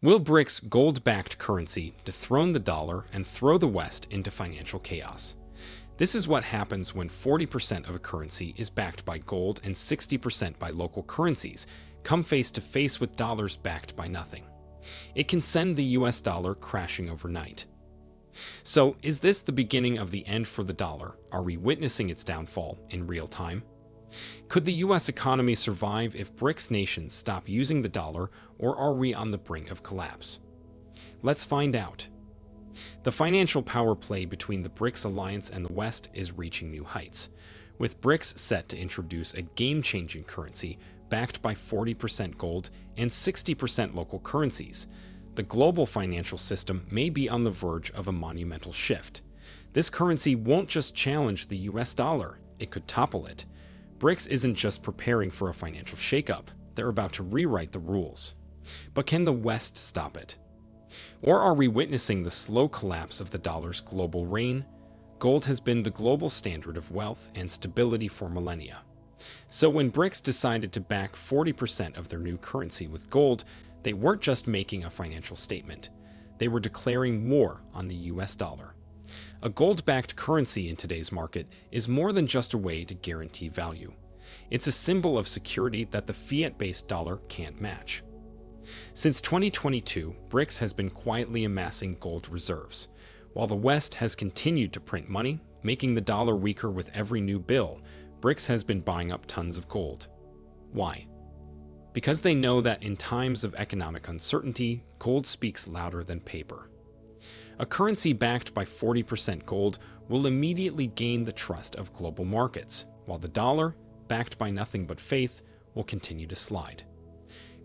Will BRICS gold-backed currency dethrone the dollar and throw the West into financial chaos? This is what happens when 40% of a currency is backed by gold and 60% by local currencies come face to face with dollars backed by nothing. It can send the US dollar crashing overnight. So, is this the beginning of the end for the dollar? Are we witnessing its downfall in real time? Could the US economy survive if BRICS nations stop using the dollar, or are we on the brink of collapse? Let's find out. The financial power play between the BRICS alliance and the West is reaching new heights, with BRICS set to introduce a game-changing currency backed by 40% gold and 60% local currencies. The global financial system may be on the verge of a monumental shift. This currency won't just challenge the US dollar, it could topple it. BRICS isn't just preparing for a financial shakeup, they're about to rewrite the rules. But can the West stop it? Or are we witnessing the slow collapse of the dollar's global reign? Gold has been the global standard of wealth and stability for millennia. So when BRICS decided to back 40% of their new currency with gold, they weren't just making a financial statement. They were declaring war on the US dollar. A gold-backed currency in today's market is more than just a way to guarantee value. It's a symbol of security that the fiat-based dollar can't match. Since 2022, BRICS has been quietly amassing gold reserves, while the West has continued to print money, making the dollar weaker with every new bill. BRICS has been buying up tons of gold. Why? Because they know that in times of economic uncertainty, gold speaks louder than paper. A currency backed by 40% gold will immediately gain the trust of global markets, while the dollar, backed by nothing but faith, will continue to slide.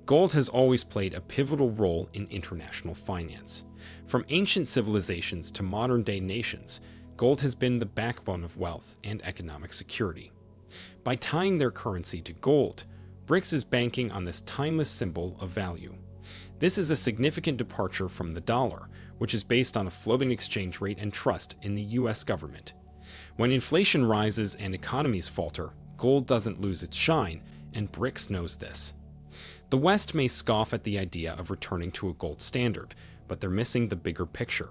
Gold has always played a pivotal role in international finance. From ancient civilizations to modern-day nations, gold has been the backbone of wealth and economic security. By tying their currency to gold, BRICS is banking on this timeless symbol of value. This is a significant departure from the dollar, which is based on a floating exchange rate and trust in the US government. When inflation rises and economies falter, gold doesn't lose its shine, and BRICS knows this. The West may scoff at the idea of returning to a gold standard, but they're missing the bigger picture.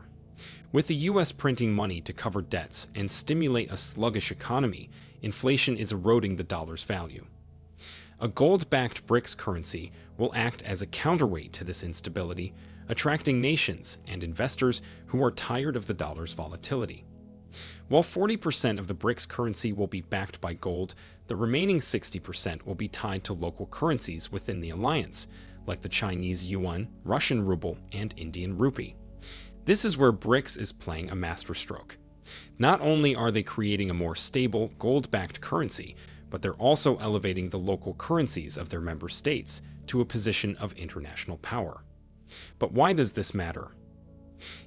With the US printing money to cover debts and stimulate a sluggish economy, inflation is eroding the dollar's value. A gold-backed BRICS currency will act as a counterweight to this instability, attracting nations and investors who are tired of the dollar's volatility. While 40% of the BRICS currency will be backed by gold, the remaining 60% will be tied to local currencies within the alliance, like the Chinese yuan, Russian ruble, and Indian rupee. This is where BRICS is playing a masterstroke. Not only are they creating a more stable, gold-backed currency, but they're also elevating the local currencies of their member states to a position of international power. But why does this matter?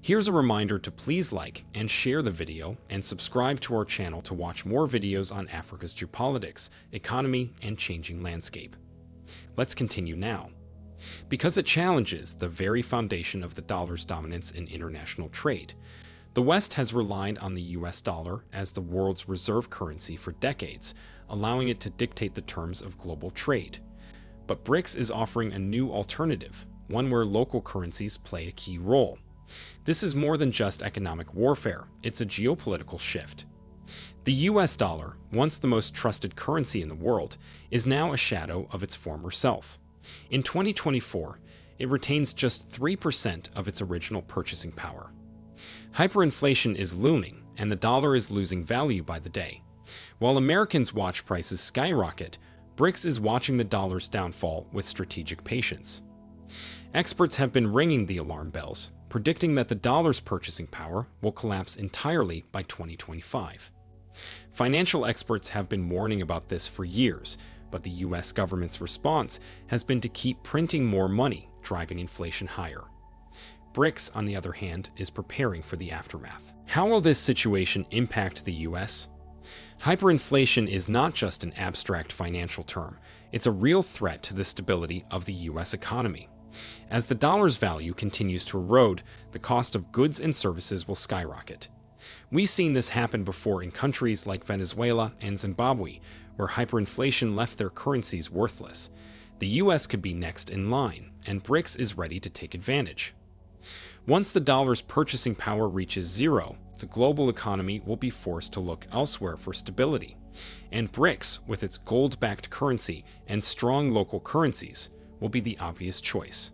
Here's a reminder to please like and share the video and subscribe to our channel to watch more videos on Africa's geopolitics, economy, and changing landscape. Let's continue now. Because it challenges the very foundation of the dollar's dominance in international trade, the West has relied on the US dollar as the world's reserve currency for decades, allowing it to dictate the terms of global trade. But BRICS is offering a new alternative, one where local currencies play a key role. This is more than just economic warfare, it's a geopolitical shift. The US dollar, once the most trusted currency in the world, is now a shadow of its former self. In 2024, it retains just 3% of its original purchasing power. Hyperinflation is looming, and the dollar is losing value by the day. While Americans watch prices skyrocket, BRICS is watching the dollar's downfall with strategic patience. Experts have been ringing the alarm bells, predicting that the dollar's purchasing power will collapse entirely by 2025. Financial experts have been warning about this for years, but the US government's response has been to keep printing more money, driving inflation higher. BRICS, on the other hand, is preparing for the aftermath. How will this situation impact the US? Hyperinflation is not just an abstract financial term, it's a real threat to the stability of the US economy. As the dollar's value continues to erode, the cost of goods and services will skyrocket. We've seen this happen before in countries like Venezuela and Zimbabwe, where hyperinflation left their currencies worthless. The US could be next in line, and Brics is ready to take advantage. Once the dollar's purchasing power reaches zero, the global economy will be forced to look elsewhere for stability. And Brics, with its gold-backed currency and strong local currencies, will be the obvious choice.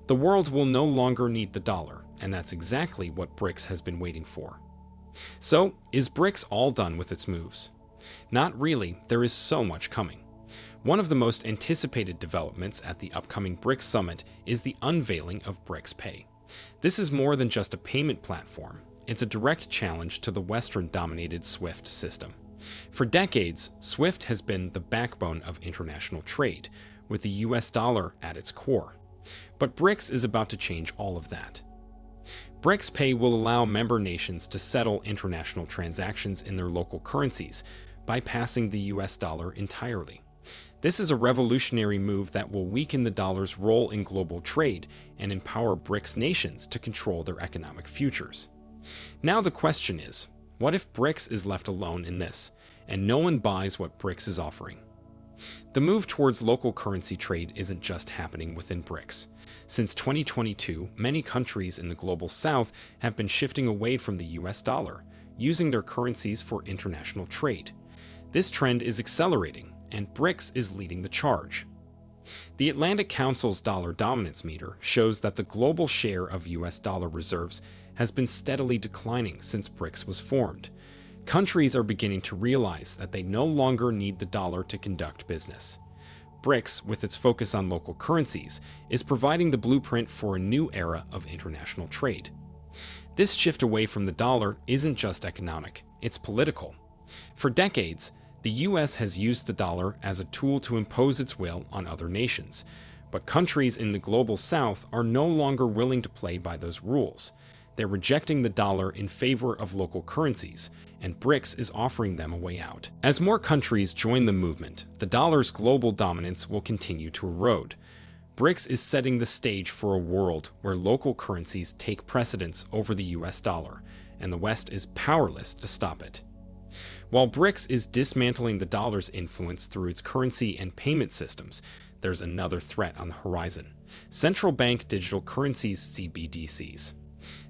The world will no longer need the dollar, and that's exactly what Brics has been waiting for. So, is Brics all done with its moves? Not really, there is so much coming. One of the most anticipated developments at the upcoming Brics Summit is the unveiling of Brics Pay. This is more than just a payment platform. It's a direct challenge to the Western-dominated SWIFT system. For decades, SWIFT has been the backbone of international trade, with the US dollar at its core. But Brics is about to change all of that. Brics Pay will allow member nations to settle international transactions in their local currencies, bypassing the US dollar entirely. This is a revolutionary move that will weaken the dollar's role in global trade and empower Brics nations to control their economic futures. Now the question is, what if Brics is left alone in this, and no one buys what Brics is offering? The move towards local currency trade isn't just happening within Brics. Since 2022, many countries in the global south have been shifting away from the US dollar, using their currencies for international trade. This trend is accelerating, and Brics is leading the charge. The Atlantic Council's dollar dominance meter shows that the global share of US dollar reserves has been steadily declining since Brics was formed. Countries are beginning to realize that they no longer need the dollar to conduct business. Brics, with its focus on local currencies, is providing the blueprint for a new era of international trade. This shift away from the dollar isn't just economic, it's political. For decades, the US has used the dollar as a tool to impose its will on other nations, but countries in the global south are no longer willing to play by those rules. They're rejecting the dollar in favor of local currencies, and Brics is offering them a way out. As more countries join the movement, the dollar's global dominance will continue to erode. Brics is setting the stage for a world where local currencies take precedence over the US dollar, and the West is powerless to stop it. While Brics is dismantling the dollar's influence through its currency and payment systems, there's another threat on the horizon: central bank digital currencies, CBDCs.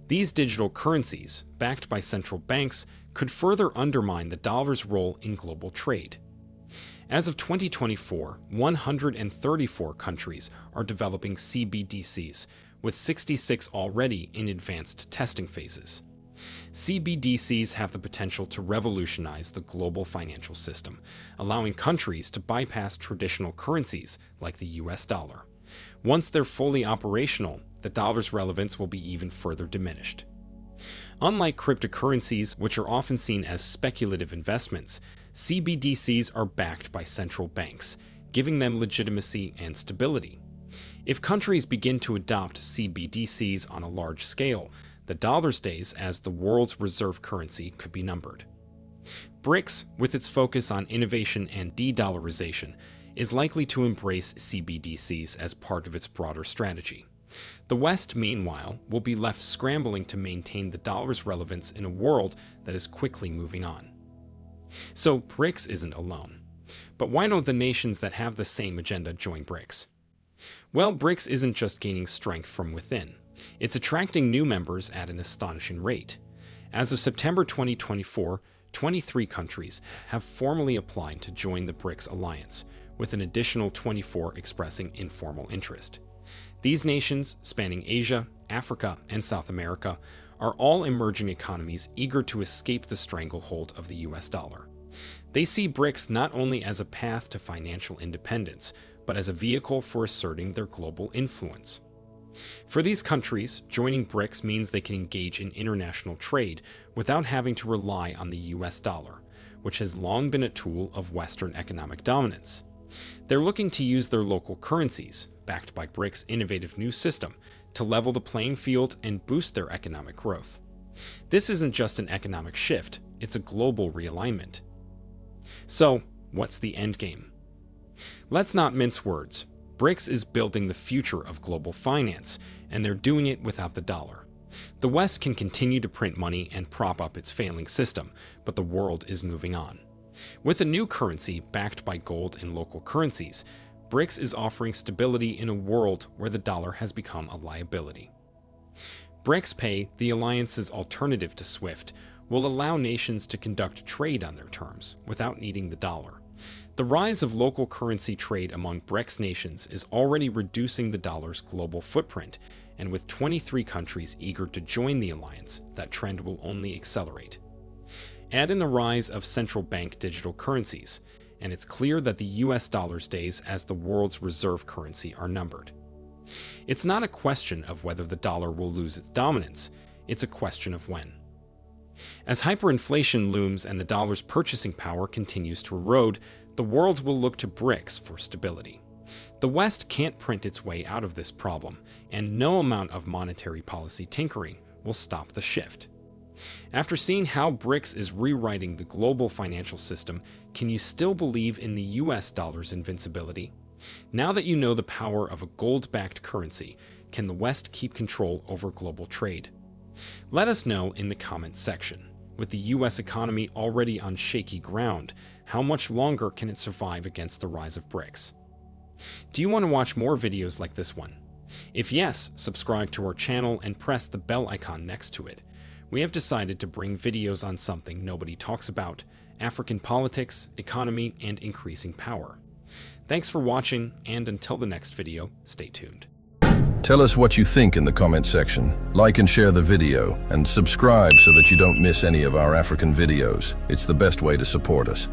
These digital currencies, backed by central banks, could further undermine the dollar's role in global trade. As of 2024, 134 countries are developing CBDCs, with 66 already in advanced testing phases. CBDCs have the potential to revolutionize the global financial system, allowing countries to bypass traditional currencies like the US dollar. Once they're fully operational, the dollar's relevance will be even further diminished. Unlike cryptocurrencies, which are often seen as speculative investments, CBDCs are backed by central banks, giving them legitimacy and stability. If countries begin to adopt CBDCs on a large scale, the dollar's days as the world's reserve currency could be numbered. Brics, with its focus on innovation and de-dollarization, is likely to embrace CBDCs as part of its broader strategy. The West, meanwhile, will be left scrambling to maintain the dollar's relevance in a world that is quickly moving on. So Brics isn't alone. But why don't the nations that have the same agenda join Brics? Well, Brics isn't just gaining strength from within. It's attracting new members at an astonishing rate. As of September 2024, 23 countries have formally applied to join the Brics alliance, with an additional 24 expressing informal interest. These nations, spanning Asia, Africa, and South America, are all emerging economies eager to escape the stranglehold of the US dollar. They see Brics not only as a path to financial independence, but as a vehicle for asserting their global influence. For these countries, joining Brics means they can engage in international trade without having to rely on the US dollar, which has long been a tool of Western economic dominance. They're looking to use their local currencies, backed by Brics' innovative new system, to level the playing field and boost their economic growth. This isn't just an economic shift, it's a global realignment. So, what's the endgame? Let's not mince words. Brics is building the future of global finance, and they're doing it without the dollar. The West can continue to print money and prop up its failing system, but the world is moving on. With a new currency backed by gold and local currencies, Brics is offering stability in a world where the dollar has become a liability. Brics Pay, the alliance's alternative to SWIFT, will allow nations to conduct trade on their terms without needing the dollar. The rise of local currency trade among Brics nations is already reducing the dollar's global footprint, and with 23 countries eager to join the alliance, that trend will only accelerate. Add in the rise of central bank digital currencies, and it's clear that the US dollar's days as the world's reserve currency are numbered. It's not a question of whether the dollar will lose its dominance, it's a question of when. As hyperinflation looms and the dollar's purchasing power continues to erode, the world will look to Brics for stability. The West can't print its way out of this problem, and no amount of monetary policy tinkering will stop the shift. After seeing how Brics is rewriting the global financial system, can you still believe in the US dollar's invincibility? Now that you know the power of a gold-backed currency, can the West keep control over global trade? Let us know in the comments section. With the US economy already on shaky ground, how much longer can it survive against the rise of Brics? Do you want to watch more videos like this one? If yes, subscribe to our channel and press the bell icon next to it. We have decided to bring videos on something nobody talks about: African politics, economy, and increasing power. Thanks for watching, and until the next video, stay tuned. Tell us what you think in the comment section. Like and share the video, and subscribe so that you don't miss any of our African videos. It's the best way to support us.